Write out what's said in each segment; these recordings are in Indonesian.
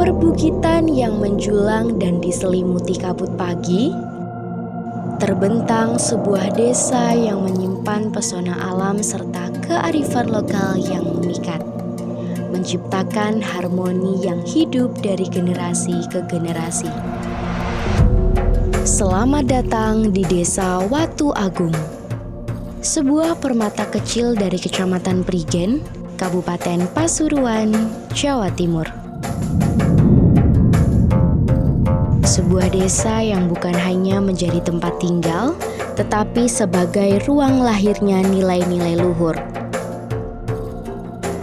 perbukitan yang menjulang dan diselimuti kabut pagi, terbentang sebuah desa yang menyimpan pesona alam serta kearifan lokal yang memikat, menciptakan harmoni yang hidup dari generasi ke generasi. Selamat datang di Desa Watu Agung, sebuah permata kecil dari Kecamatan Prigen, Kabupaten Pasuruan, Jawa Timur. Sebuah desa yang bukan hanya menjadi tempat tinggal, tetapi sebagai ruang lahirnya nilai-nilai luhur.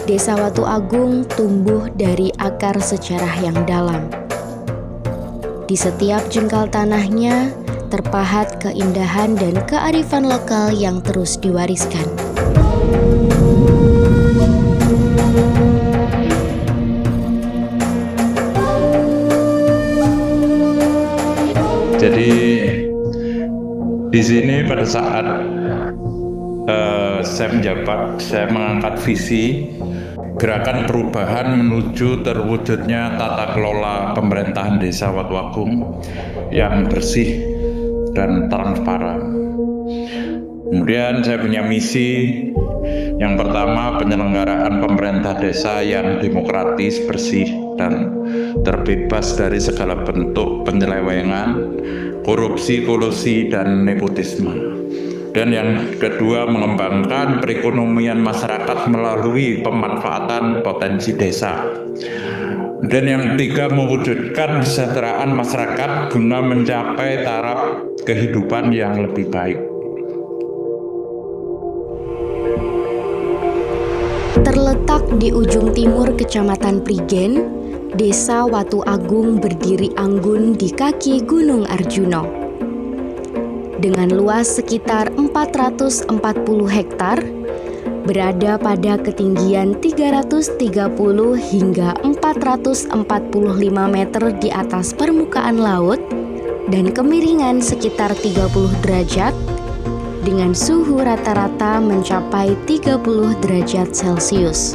Desa Watu Agung tumbuh dari akar sejarah yang dalam. Di setiap jengkal tanahnya terpahat keindahan dan kearifan lokal yang terus diwariskan. Jadi di sini pada saat saya mengangkat visi gerakan perubahan menuju terwujudnya tata kelola pemerintahan Desa Watu Agung yang bersih dan transparan. Kemudian saya punya misi yang pertama, penyelenggaraan pemerintah desa yang demokratis, bersih, dan terbebas dari segala bentuk penyelewengan, korupsi, kolusi, dan nepotisme. Dan yang kedua, mengembangkan perekonomian masyarakat melalui pemanfaatan potensi desa. Dan yang ketiga, mewujudkan kesejahteraan masyarakat guna mencapai taraf kehidupan yang lebih baik. Terletak di ujung timur Kecamatan Prigen, Desa Watu Agung berdiri anggun di kaki Gunung Arjuno. Dengan luas sekitar 440 hektar, berada pada ketinggian 330 hingga 445 meter di atas permukaan laut dan kemiringan sekitar 30 derajat dengan suhu rata-rata mencapai 30 derajat Celcius.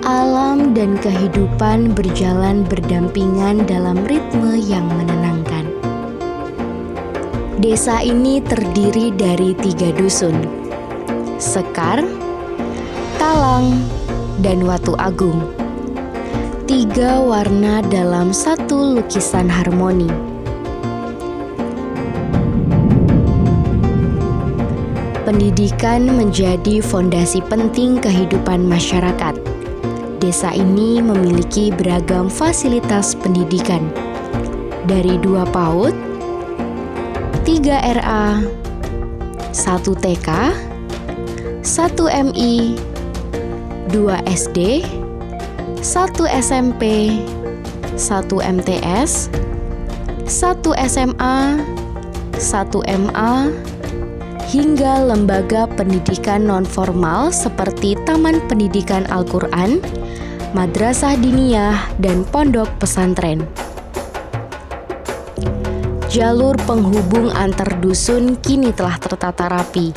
Alam dan kehidupan berjalan berdampingan dalam ritme yang menenangkan. Desa ini terdiri dari 3 dusun, Sekar, Talang, dan Watu Agung. 3 warna dalam satu lukisan harmoni. Pendidikan menjadi fondasi penting kehidupan masyarakat. Desa ini memiliki beragam fasilitas pendidikan, dari 2 PAUD, 3 RA, 1 TK, 1 MI, 2 SD, 1 SMP, 1 MTS, 1 SMA, 1 MA, hingga lembaga pendidikan non-formal seperti Taman Pendidikan Al-Quran, Madrasah Diniyah, dan Pondok Pesantren. Jalur penghubung antar dusun kini telah tertata rapi,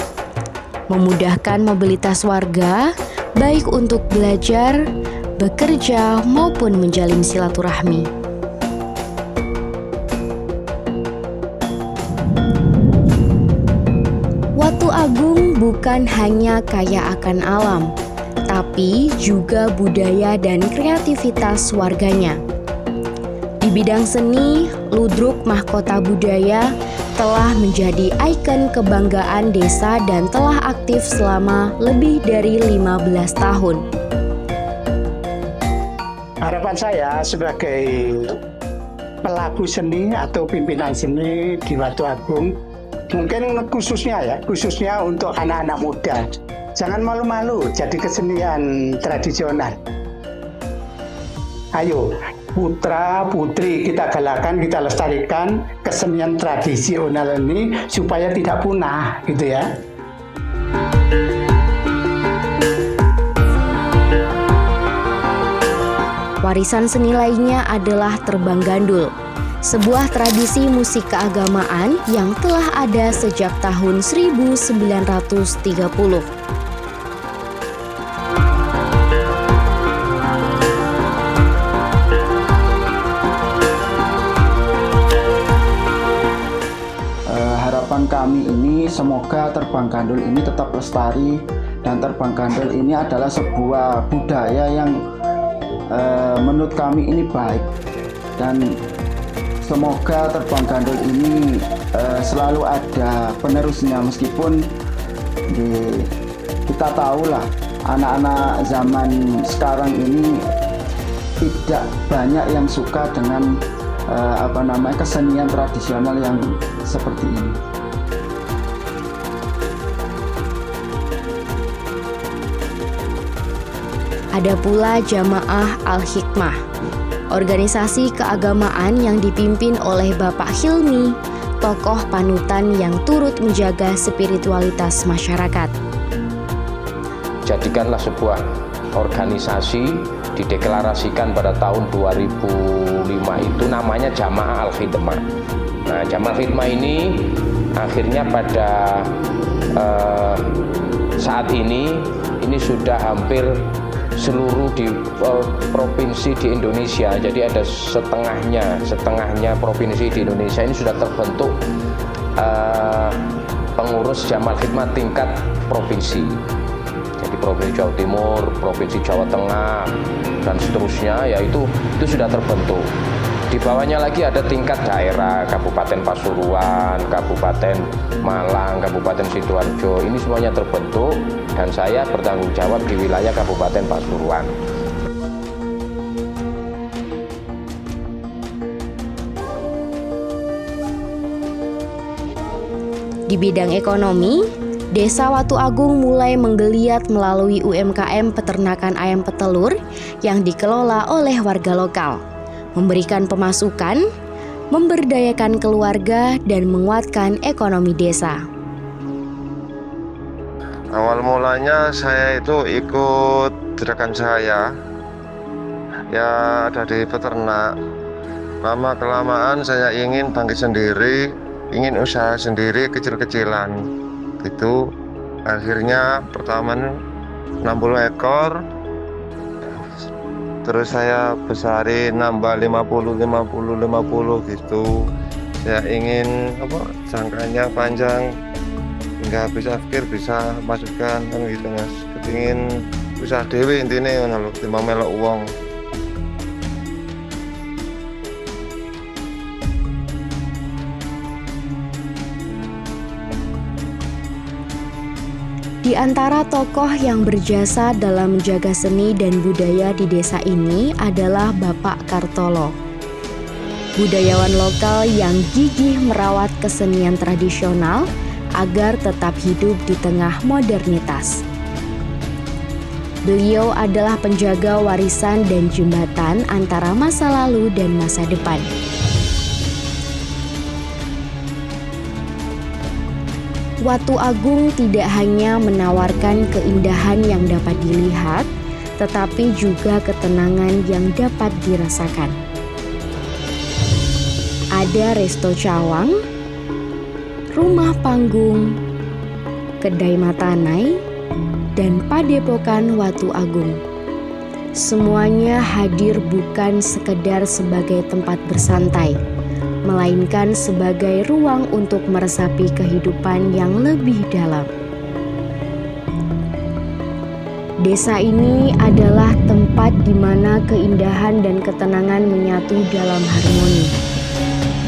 memudahkan mobilitas warga baik untuk belajar, bekerja, maupun menjalin silaturahmi. Watu Agung bukan hanya kaya akan alam, tapi juga budaya dan kreativitas warganya. Di bidang seni, Ludruk Mahkota Budaya telah menjadi ikon kebanggaan desa dan telah aktif selama lebih dari 15 tahun. Harapan saya sebagai pelaku seni atau pimpinan seni di Watu Agung, mungkin khususnya untuk anak-anak muda, jangan malu-malu jadi kesenian tradisional. Ayo, putra putri kita galakkan, kita lestarikan kesenian tradisional ini supaya tidak punah, gitu ya. Warisan seni lainnya adalah terbang gandul, sebuah tradisi musik keagamaan yang telah ada sejak tahun 1930. harapan kami ini semoga Terbang Gandul ini tetap lestari, dan Terbang Gandul ini adalah sebuah budaya yang menurut kami ini baik, dan semoga Terbang Gandul ini selalu ada penerusnya, meskipun kita tahulah anak-anak zaman sekarang ini tidak banyak yang suka dengan kesenian tradisional yang seperti ini. Ada pula Jamaah Al-Hikmah, organisasi keagamaan yang dipimpin oleh Bapak Hilmi, tokoh panutan yang turut menjaga spiritualitas masyarakat. Jadikanlah sebuah organisasi, dideklarasikan pada tahun 2005 itu namanya Jamaah Al-Hikmah. Nah, Jamaah Al-Hikmah ini akhirnya pada saat ini sudah hampir seluruh di provinsi di Indonesia. Jadi ada setengahnya provinsi di Indonesia ini sudah terbentuk pengurus Jamaah Al-Hikmah tingkat provinsi. Jadi Provinsi Jawa Timur, Provinsi Jawa Tengah, dan seterusnya, yaitu sudah terbentuk. Di bawahnya lagi ada tingkat daerah, Kabupaten Pasuruan, Kabupaten Malang, Kabupaten Sidoarjo. Ini semuanya terbentuk dan saya bertanggung jawab di wilayah Kabupaten Pasuruan. Di bidang ekonomi, Desa Watu Agung mulai menggeliat melalui UMKM peternakan ayam petelur yang dikelola oleh warga lokal, memberikan pemasukan, memberdayakan keluarga, dan menguatkan ekonomi desa. Awal mulanya saya itu ikut gerakan saya, ya ada di peternak. Lama-kelamaan saya ingin bangkit sendiri, ingin usaha sendiri kecil-kecilan. Itu akhirnya pertama 60 ekor, terus saya besarin nambah 50 gitu. Saya ingin jangkanya panjang hingga bisa pikir bisa masukkan kan gitu Mas. Kepingin usaha dewe intinya kalau timbang melok uang. Di antara tokoh yang berjasa dalam menjaga seni dan budaya di desa ini adalah Bapak Kartolo, budayawan lokal yang gigih merawat kesenian tradisional agar tetap hidup di tengah modernitas. Beliau adalah penjaga warisan dan jembatan antara masa lalu dan masa depan. Watu Agung tidak hanya menawarkan keindahan yang dapat dilihat, tetapi juga ketenangan yang dapat dirasakan. Ada resto cawang, rumah panggung, kedai matanai, dan padepokan Watu Agung. Semuanya hadir bukan sekedar sebagai tempat bersantai, melainkan sebagai ruang untuk meresapi kehidupan yang lebih dalam. Desa ini adalah tempat di mana keindahan dan ketenangan menyatu dalam harmoni.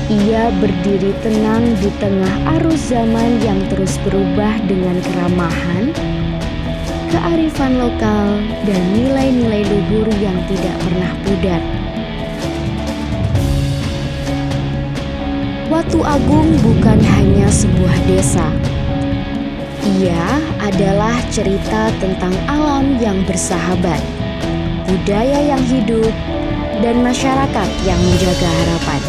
Ia berdiri tenang di tengah arus zaman yang terus berubah dengan keramahan, kearifan lokal, dan nilai-nilai luhur yang tidak pernah pudar. Watu Agung bukan hanya sebuah desa. Ia adalah cerita tentang alam yang bersahabat, budaya yang hidup, dan masyarakat yang menjaga harapan.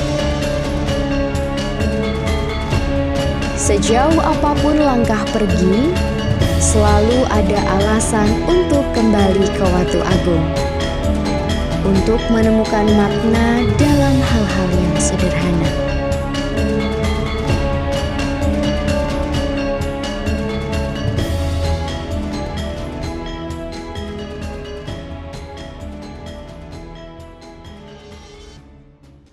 Sejauh apapun langkah pergi, selalu ada alasan untuk kembali ke Watu Agung, untuk menemukan makna dalam hal-hal yang sederhana.